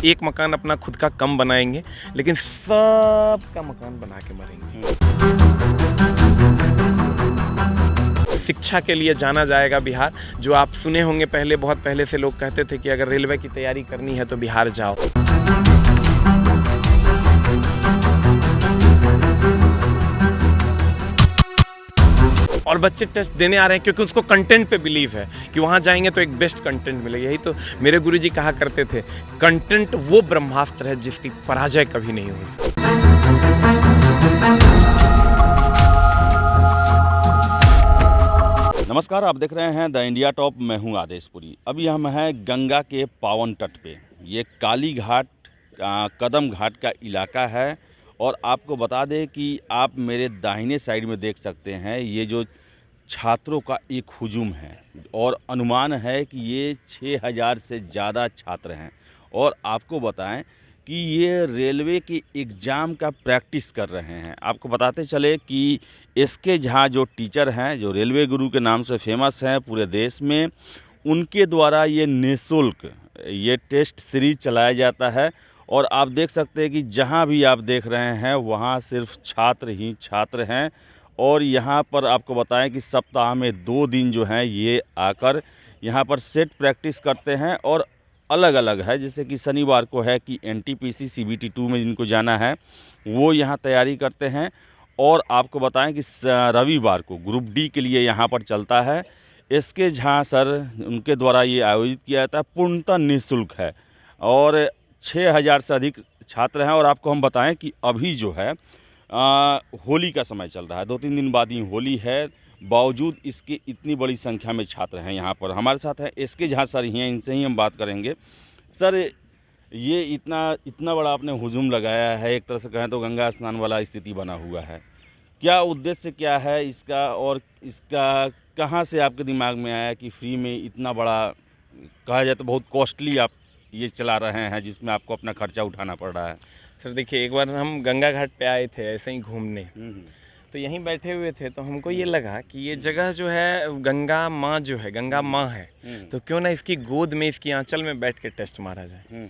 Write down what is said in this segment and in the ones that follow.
एक मकान अपना खुद का कम बनाएंगे, लेकिन सबका मकान बना के मरेंगे। शिक्षा के लिए जाना जाएगा बिहार। जो आप सुने होंगे पहले, बहुत पहले से लोग कहते थे कि अगर रेलवे की तैयारी करनी है तो बिहार जाओ। और बच्चे टेस्ट देने आ रहे हैं क्योंकि उसको कंटेंट पे बिलीव है कि वहाँ जाएंगे तो एक बेस्ट कंटेंट मिलेगा। यही तो मेरे गुरुजी कहा करते थे, कंटेंट वो ब्रह्मास्त्र है जिसकी पराजय कभी नहीं हो सकती। नमस्कार, आप देख रहे हैं द इंडिया टॉप। मैं हूं आदेशपुरी। अभी हम हैं गंगा के पावन तट पे। ये काली घाट कदम घाट का इलाका है और आपको बता दें कि आप मेरे दाहिने साइड में देख सकते हैं, ये जो छात्रों का एक हुजूम है और अनुमान है कि ये 6000 से ज़्यादा छात्र हैं। और आपको बताएं कि ये रेलवे के एग्ज़ाम का प्रैक्टिस कर रहे हैं। आपको बताते चले कि एसके झा जो टीचर हैं, जो रेलवे गुरु के नाम से फेमस हैं पूरे देश में, उनके द्वारा ये निःशुल्क ये टेस्ट सीरीज चलाया जाता है। और आप देख सकते हैं कि जहाँ भी आप देख रहे हैं वहाँ सिर्फ छात्र ही छात्र हैं। और यहाँ पर आपको बताएं कि सप्ताह में 2 दिन जो हैं ये आकर यहाँ पर सेट प्रैक्टिस करते हैं और अलग अलग है। जैसे कि शनिवार को है कि एनटीपीसी CBT 2 में जिनको जाना है वो यहाँ तैयारी करते हैं। और आपको बताएं कि रविवार को ग्रुप डी के लिए यहाँ पर चलता है। एसके झा सर उनके द्वारा ये आयोजित किया जाता है, पूर्णतः निःशुल्क है और 6000 से अधिक छात्र हैं। और आपको हम बताएं कि अभी जो है होली का समय चल रहा है, 2-3 दिन बाद ही होली है। बावजूद इसके इतनी बड़ी संख्या में छात्र हैं यहाँ पर। हमारे साथ हैं एसके झा सर ही हैं, इनसे ही हम बात करेंगे। सर, ये इतना बड़ा आपने हुजूम लगाया है, एक तरह से कहें तो गंगा स्नान वाला स्थिति बना हुआ है। क्या उद्देश्य क्या है इसका, और इसका कहाँ से आपके दिमाग में आया कि फ्री में इतना बड़ा, कहा जाए तो बहुत कॉस्टली आप ये चला रहे हैं जिसमें आपको अपना खर्चा उठाना पड़ रहा है? सर देखिए, एक बार हम गंगा घाट पे आए थे ऐसे ही घूमने, तो यहीं बैठे हुए थे तो हमको ये लगा कि ये जगह जो है गंगा माँ जो है, गंगा माँ है, तो क्यों ना इसकी गोद में, इसकी आंचल में बैठ के टेस्ट मारा जाए।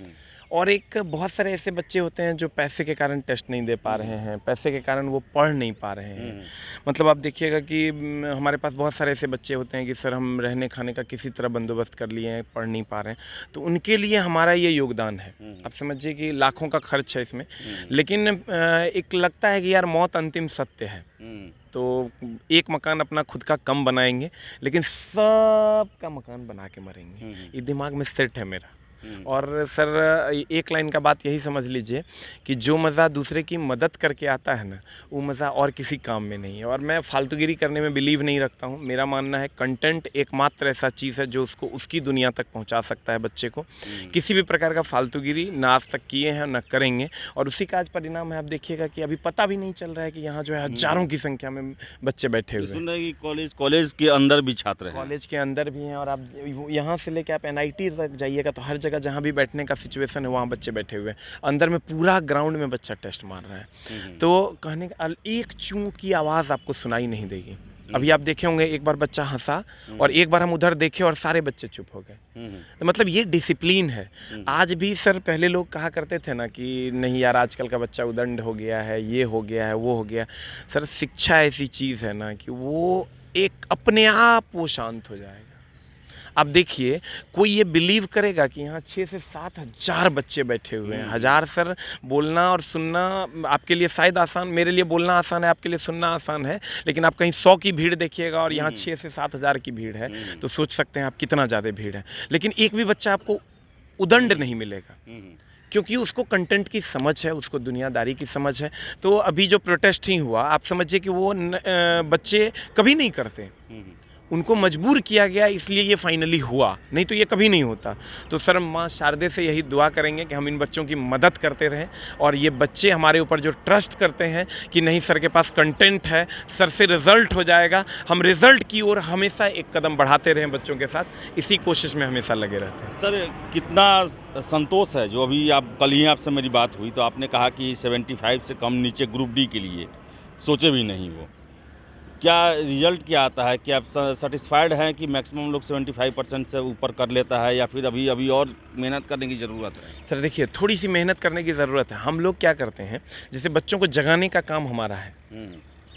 और एक बहुत सारे ऐसे बच्चे होते हैं जो पैसे के कारण टेस्ट नहीं दे पा रहे हैं, पैसे के कारण वो पढ़ नहीं पा रहे हैं। मतलब आप देखिएगा कि हमारे पास बहुत सारे ऐसे बच्चे होते हैं कि सर हम रहने खाने का किसी तरह बंदोबस्त कर लिए हैं, पढ़ नहीं पा रहे हैं, तो उनके लिए हमारा ये योगदान है। आप समझिए कि लाखों का खर्च है इसमें, लेकिन एक लगता है कि यार मौत अंतिम सत्य है। तो एक मकान अपना खुद का कम बनाएंगे, लेकिन सबका मकान बना के मरेंगे। ये दिमाग में सेट है मेरा। और सर एक लाइन का बात यही समझ लीजिए कि जो मज़ा दूसरे की मदद करके आता है ना, वो मज़ा और किसी काम में नहीं है। और मैं फालतूगिरी करने में बिलीव नहीं रखता हूँ। मेरा मानना है कंटेंट एकमात्र ऐसा चीज़ है जो उसको उसकी दुनिया तक पहुँचा सकता है बच्चे को। किसी भी प्रकार का फालतूगिरी ना आज तक किए हैं ना करेंगे, और उसी का आज परिणाम है। आप देखिएगा कि अभी पता भी नहीं चल रहा है कि यहाँ जो है हज़ारों की संख्या में बच्चे बैठे हुए हैं। सुन रहे हैं कि कॉलेज के अंदर भी छात्र हैं, कॉलेज के अंदर भी हैं। और आप यहाँ से लेकर आप NIT तक जाइएगा तो हर जगह जहाँ भी बैठने का सिचुएशन है वहाँ बच्चे बैठे हुए हैं। अंदर में पूरा ग्राउंड में बच्चा टेस्ट मार रहा है। तो कहने का एक चूं की आवाज़ आपको सुनाई नहीं देगी। अभी आप देखे होंगे, एक बार बच्चा हंसा और एक बार हम उधर देखे और सारे बच्चे चुप हो गए। तो मतलब ये डिसिप्लिन है। आज भी सर, पहले लोग कहा करते थे ना कि नहीं यार आजकल का बच्चा उदंड हो गया है, ये हो गया है, वो हो गया। सर शिक्षा ऐसी चीज़ है ना कि वो एक अपने आप वो शांत हो जाएगा। आप देखिए, कोई ये बिलीव करेगा कि यहाँ 6 से 7 हज़ार बच्चे बैठे हुए हैं। हज़ार सर, बोलना और सुनना आपके लिए शायद आसान, मेरे लिए बोलना आसान है, आपके लिए सुनना आसान है, लेकिन आप कहीं 100 की भीड़ देखिएगा और यहाँ 6 से 7 हज़ार की भीड़ है, तो सोच सकते हैं आप कितना ज़्यादा भीड़ है। लेकिन एक भी बच्चा आपको उदंड नहीं मिलेगा, क्योंकि उसको कंटेंट की समझ है, उसको दुनियादारी की समझ है। तो अभी जो प्रोटेस्ट ही हुआ, आप समझिए कि वो बच्चे कभी नहीं करते, उनको मजबूर किया गया, इसलिए ये फाइनली हुआ, नहीं तो ये कभी नहीं होता। तो सर माँ शारदे से यही दुआ करेंगे कि हम इन बच्चों की मदद करते रहें और ये बच्चे हमारे ऊपर जो ट्रस्ट करते हैं कि नहीं सर के पास कंटेंट है, सर से रिज़ल्ट हो जाएगा, हम रिज़ल्ट की ओर हमेशा एक कदम बढ़ाते रहें बच्चों के साथ, इसी कोशिश में हमेशा लगे रहते हैं। सर कितना संतोष है जो अभी कल ही आपसे मेरी बात हुई तो आपने कहा कि 75 से कम नीचे ग्रुप डी के लिए सोचे भी नहीं वो। क्या रिजल्ट क्या आता है? क्या आप सेटिस्फाइड हैं कि मैक्सिमम लोग 75% से ऊपर कर लेता है, या फिर अभी अभी और मेहनत करने की ज़रूरत है? सर देखिए, थोड़ी सी मेहनत करने की ज़रूरत है। हम लोग क्या करते हैं, जैसे बच्चों को जगाने का काम हमारा है,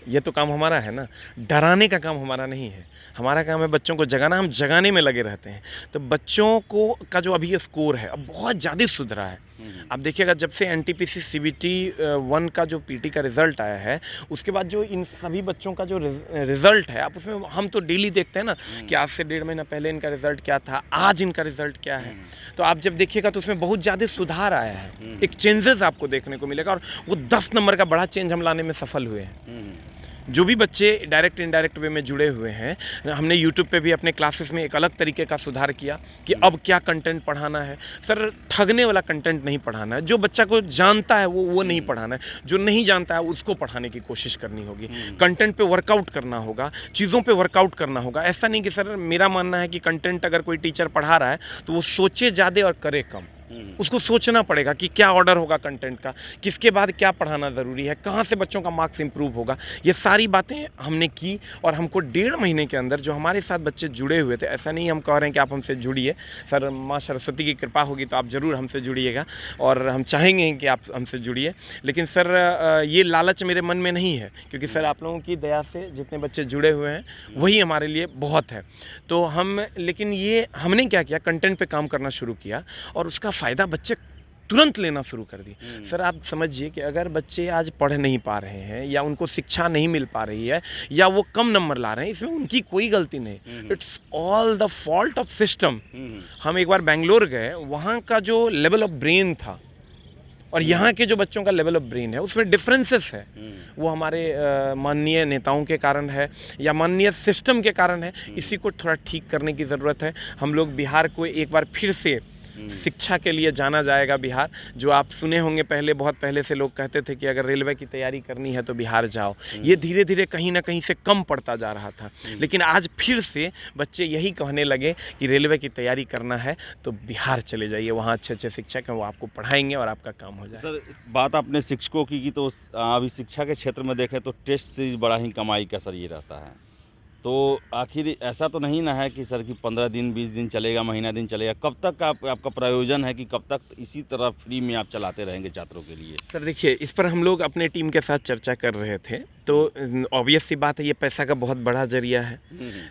ये तो काम हमारा है ना, डराने का काम हमारा नहीं है। हमारा काम है बच्चों को जगाना, हम जगाने में लगे रहते हैं। तो बच्चों को का जो अभी ये स्कोर है अब बहुत ज़्यादा सुधरा है। आप देखिएगा, जब से एनटीपीसी सीबीटी 1 का जो पीटी का रिज़ल्ट आया है, उसके बाद जो इन सभी बच्चों का जो रिज़ल्ट है, आप उसमें हम तो डेली देखते हैं ना कि आज से 1.5 महीना पहले इनका रिज़ल्ट क्या था, आज इनका रिज़ल्ट क्या है। तो आप जब देखिएगा तो उसमें बहुत ज़्यादा सुधार आया है, एक चेंजेस आपको देखने को मिलेगा, और वो 10 नंबर का बड़ा चेंज हम लाने में सफल हुए हैं। जो भी बच्चे डायरेक्ट इनडायरेक्ट वे में जुड़े हुए हैं, हमने यूट्यूब पे भी अपने क्लासेस में एक अलग तरीके का सुधार किया कि अब क्या कंटेंट पढ़ाना है। सर, ठगने वाला कंटेंट नहीं पढ़ाना है, जो बच्चा को जानता है वो नहीं पढ़ाना है, जो नहीं जानता है उसको पढ़ाने की कोशिश करनी होगी। कंटेंट पे वर्कआउट करना होगा, चीज़ों पे वर्कआउट करना होगा। ऐसा नहीं कि सर, मेरा मानना है कि कंटेंट अगर कोई टीचर पढ़ा रहा है तो वो सोचे ज़्यादा और करे कम। उसको सोचना पड़ेगा कि क्या ऑर्डर होगा कंटेंट का, किसके बाद क्या पढ़ाना ज़रूरी है, कहाँ से बच्चों का मार्क्स इंप्रूव होगा। ये सारी बातें हमने की, और हमको 1.5 महीने के अंदर जो हमारे साथ बच्चे जुड़े हुए थे, ऐसा नहीं हम कह रहे हैं कि आप हमसे जुड़िए, सर माँ सरस्वती की कृपा होगी तो आप ज़रूर हमसे जुड़िएगा, और हम चाहेंगे कि आप हमसे जुड़िए। लेकिन सर, ये लालच मेरे मन में नहीं है, क्योंकि सर आप लोगों की दया से जितने बच्चे जुड़े हुए हैं वही हमारे लिए बहुत है। तो लेकिन ये हमने क्या किया, कंटेंट पे काम करना शुरू किया, और उसका फ़ायदा बच्चे तुरंत लेना शुरू कर दिए। सर आप समझिए कि अगर बच्चे आज पढ़ नहीं पा रहे हैं, या उनको शिक्षा नहीं मिल पा रही है, या वो कम नंबर ला रहे हैं, इसमें उनकी कोई गलती नहीं। It's all the fault of system. हम एक बार बेंगलोर गए, वहाँ का जो लेवल ऑफ ब्रेन था और यहाँ के जो बच्चों का लेवल ऑफ ब्रेन है, उसमें डिफरेंसेस है। वो हमारे माननीय नेताओं के कारण है, या माननीय सिस्टम के कारण है। इसी को थोड़ा ठीक करने की ज़रूरत है। हम लोग बिहार को एक बार फिर से शिक्षा के लिए जाना जाएगा। बिहार, जो आप सुने होंगे, पहले बहुत पहले से लोग कहते थे कि अगर रेलवे की तैयारी करनी है तो बिहार जाओ। ये धीरे धीरे कहीं ना कहीं से कम पड़ता जा रहा था, लेकिन आज फिर से बच्चे यही कहने लगे कि रेलवे की तैयारी करना है तो बिहार चले जाइए, वहाँ अच्छे अच्छे शिक्षक हैं, वो आपको पढ़ाएंगे और आपका काम हो जाए। सर, बात आपने शिक्षकों की तो अभी शिक्षा के क्षेत्र में देखें तो टेस्ट से बड़ा ही कमाई का सर ये रहता है। तो आखिर ऐसा तो नहीं ना है कि सर कि 15 दिन 20 दिन चलेगा, महीना दिन चलेगा? कब तक आपका प्रयोजन है कि कब तक इसी तरह फ्री में आप चलाते रहेंगे छात्रों के लिए? सर देखिए, इस पर हम लोग अपने टीम के साथ चर्चा कर रहे थे। तो ऑब्वियस सी बात है, ये पैसा का बहुत बड़ा जरिया है।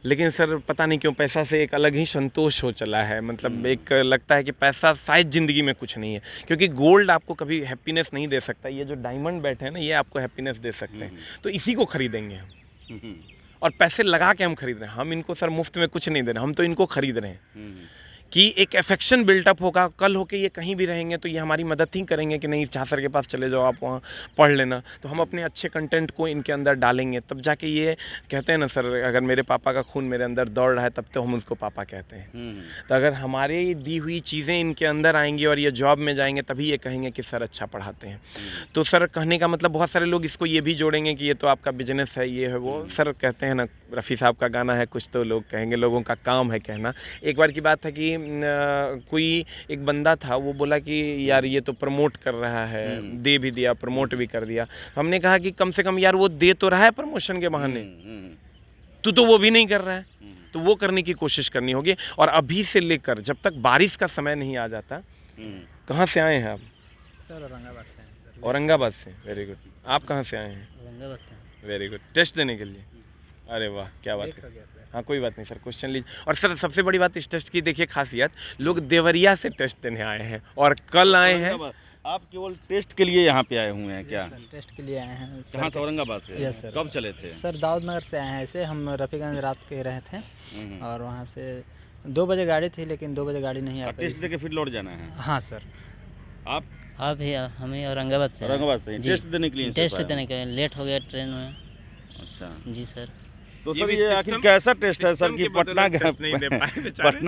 लेकिन सर पता नहीं क्यों पैसा से एक अलग ही संतोष हो चला है। मतलब एक लगता है कि पैसा शायद ज़िंदगी में कुछ नहीं है, क्योंकि गोल्ड आपको कभी हैप्पीनेस नहीं दे सकता। ये जो डायमंड बैठे हैं ना, ये आपको हैप्पीनेस दे सकते हैं। तो इसी को खरीदेंगे हम, और पैसे लगा के हम खरीद रहे हैं। हम इनको सर मुफ्त में कुछ नहीं दे रहे, हम तो इनको खरीद रहे हैं कि एक अफेक्शन बिल्टअप होगा। कल होके ये कहीं भी रहेंगे तो ये हमारी मदद ही करेंगे कि नहीं, झा सर के पास चले जाओ, आप वहाँ पढ़ लेना। तो हम अपने अच्छे कंटेंट को इनके अंदर डालेंगे, तब जाके ये कहते हैं ना सर, अगर मेरे पापा का खून मेरे अंदर दौड़ रहा है तब तो हम उसको पापा कहते हैं। तो अगर हमारी दी हुई चीज़ें इनके अंदर आएंगी और ये जॉब में जाएंगे, तभी ये कहेंगे कि सर अच्छा पढ़ाते हैं। तो सर कहने का मतलब, बहुत सारे लोग इसको ये भी जोड़ेंगे कि ये तो आपका बिजनेस है, ये है वो। सर कहते हैं ना, रफ़ी साहब का गाना है, कुछ तो लोग कहेंगे, लोगों का काम है कहना। एक बार की बात है कि कोई एक बंदा था, वो बोला कि यार ये तो प्रमोट कर रहा है, दे भी दिया, प्रमोट भी कर दिया। हमने कहा कि कम से कम यार वो दे तो रहा है प्रमोशन के बहाने, तू तो वो भी नहीं कर रहा है। तो वो करने की कोशिश करनी होगी। और अभी से लेकर जब तक बारिश का समय नहीं आ जाता। कहाँ से आए हैं आप? सर औरंगाबाद से हैं सर। औरंगाबाद से, वेरी गुड। आप कहाँ से आए हैं? औरंगाबाद से। Very good. टेस्ट देने के लिए? अरे वाह, क्या बात है। हाँ कोई बात नहीं सर, क्वेश्चन लीजिए। और सर सबसे बड़ी बात इस टेस्ट की देखिए खासियत, लोग देवरिया से टेस्ट देने आए हैं और कल आए हैं। आप केवल टेस्ट के लिए यहाँ पे आए हुए हैं क्या? सर टेस्ट के लिए आए हैं। कहाँ से? औरंगाबाद से? Yes sir. कब चले थे? सर दाऊद नगर से आए हैं। ऐसे हम रफ़ीगंज रात के रहे थे, और वहाँ से 2 बजे गाड़ी थी, लेकिन 2 बजे गाड़ी नहीं आ पाई। टेस्ट लेके फिर लौट जाना है? हाँ सर। आप? हाँ भैया, हमें औरंगाबाद से। औरंगाबाद से टेस्ट देने के लिए? टेस्ट देने के लिए लेट हो गया ट्रेन में। अच्छा जी सर। तो सर ये आखिर कैसा टेस्ट है सर कि पटना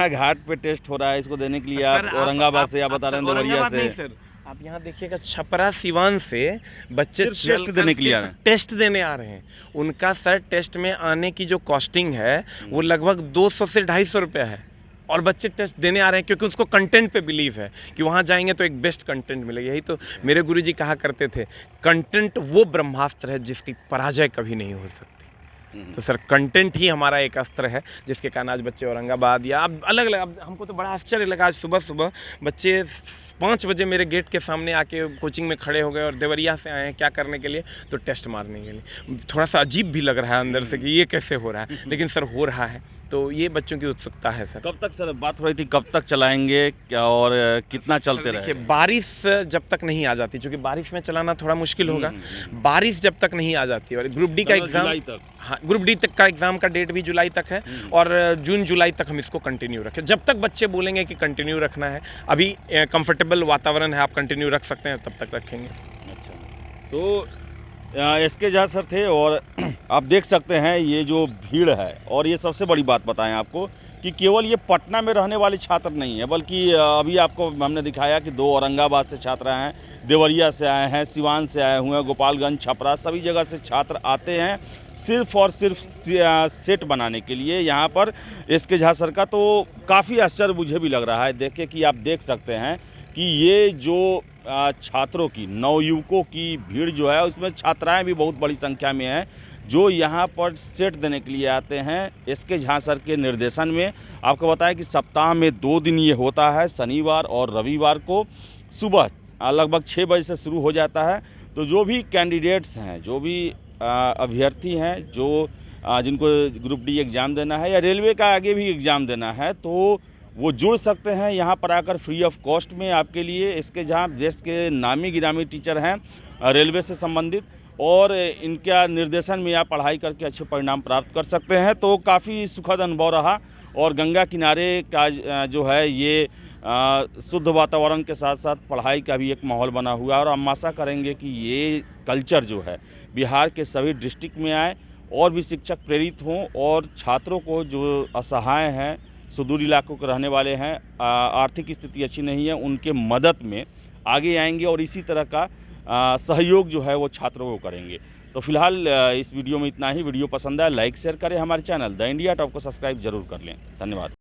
घाट पे टेस्ट हो रहा है, इसको देने के लिए आप औरंगाबाद से, आप बता रहे हैं देवरिया से? सर आप यहाँ देखिएगा, छपरा सिवान से बच्चे टेस्ट देने के लिए आ रहे हैं। टेस्ट देने आ रहे हैं। उनका सर टेस्ट में आने की जो कॉस्टिंग है वो लगभग 200 से 250 रुपये है, और बच्चे टेस्ट देने आ रहे हैं क्योंकि उसको कंटेंट पे बिलीव है कि वहाँ जाएंगे तो एक बेस्ट कंटेंट मिलेगा। यही तो मेरे गुरुजी कहा करते थे, कंटेंट वो ब्रह्मास्त्र है जिसकी पराजय कभी नहीं हो सकती। तो सर कंटेंट ही हमारा एक अस्त्र है जिसके कारण आज बच्चे औरंगाबाद या अब अलग अलग, अब हमको तो बड़ा आश्चर्य लगा आज सुबह सुबह बच्चे 5 बजे मेरे गेट के सामने आके कोचिंग में खड़े हो गए और देवरिया से आए हैं क्या करने के लिए, तो टेस्ट मारने के लिए। थोड़ा सा अजीब भी लग रहा है अंदर से कि ये कैसे हो रहा है, लेकिन सर हो रहा है, तो ये बच्चों की उत्सुकता है सर। कब तक सर बात हो रही थी, कब तक चलाएंगे क्या और कितना चलते देखिए रहे? बारिश जब तक नहीं आ जाती, क्योंकि बारिश में चलाना थोड़ा मुश्किल होगा, बारिश जब तक नहीं आ जाती और ग्रुप डी का एग्ज़ाम, जुलाई तक। हाँ ग्रुप डी तक का एग्ज़ाम का डेट भी जुलाई तक है और जून जुलाई तक हम इसको कंटिन्यू रखें, जब तक बच्चे बोलेंगे कि कंटिन्यू रखना है। अभी कंफर्टेबल वातावरण है, आप कंटिन्यू रख सकते हैं, तब तक रखेंगे। अच्छा, तो एसके झा सर थे और आप देख सकते हैं ये जो भीड़ है, और ये सबसे बड़ी बात बताएं आपको कि केवल ये पटना में रहने वाले छात्र नहीं है, बल्कि अभी आपको हमने दिखाया कि 2 औरंगाबाद से छात्र हैं, देवरिया से आए हैं, सिवान से आए हुए हैं, गोपालगंज, छपरा, सभी जगह से छात्र आते हैं सिर्फ और सिर्फ सेट बनाने के लिए यहाँ पर एसके झा सर का। तो काफ़ी आश्चर्य मुझे भी लग रहा है देख के कि आप देख सकते हैं कि ये जो छात्रों की, नवयुवकों की भीड़ जो है उसमें छात्राएं भी बहुत बड़ी संख्या में हैं जो यहाँ पर सेट देने के लिए आते हैं एसके झा सर के निर्देशन में। आपको बताएं कि सप्ताह में 2 दिन ये होता है, शनिवार और रविवार को सुबह लगभग 6 बजे से शुरू हो जाता है। तो जो भी कैंडिडेट्स हैं, जो भी अभ्यर्थी हैं, जो जिनको ग्रुप डी एग्ज़ाम देना है या रेलवे का आगे भी एग्ज़ाम देना है, तो वो जुड़ सकते हैं यहाँ पर आकर फ्री ऑफ कॉस्ट में आपके लिए। एसके झा देश के नामी गिरामी टीचर हैं रेलवे से संबंधित, और इनका निर्देशन में आप पढ़ाई करके अच्छे परिणाम प्राप्त कर सकते हैं। तो काफ़ी सुखद अनुभव रहा, और गंगा किनारे का जो है ये शुद्ध वातावरण के साथ साथ पढ़ाई का भी एक माहौल बना हुआ है, और हम आशा करेंगे कि ये कल्चर जो है बिहार के सभी डिस्ट्रिक्ट में आए और भी शिक्षक प्रेरित हों, और छात्रों को जो असहाय हैं, सुदूर इलाकों के रहने वाले हैं, आर्थिक स्थिति अच्छी नहीं है, उनके मदद में आगे आएंगे और इसी तरह का सहयोग जो है वो छात्रों को करेंगे। तो फिलहाल इस वीडियो में इतना ही। वीडियो पसंद आया लाइक शेयर करें, हमारे चैनल द इंडिया टॉप को सब्सक्राइब जरूर कर लें। धन्यवाद।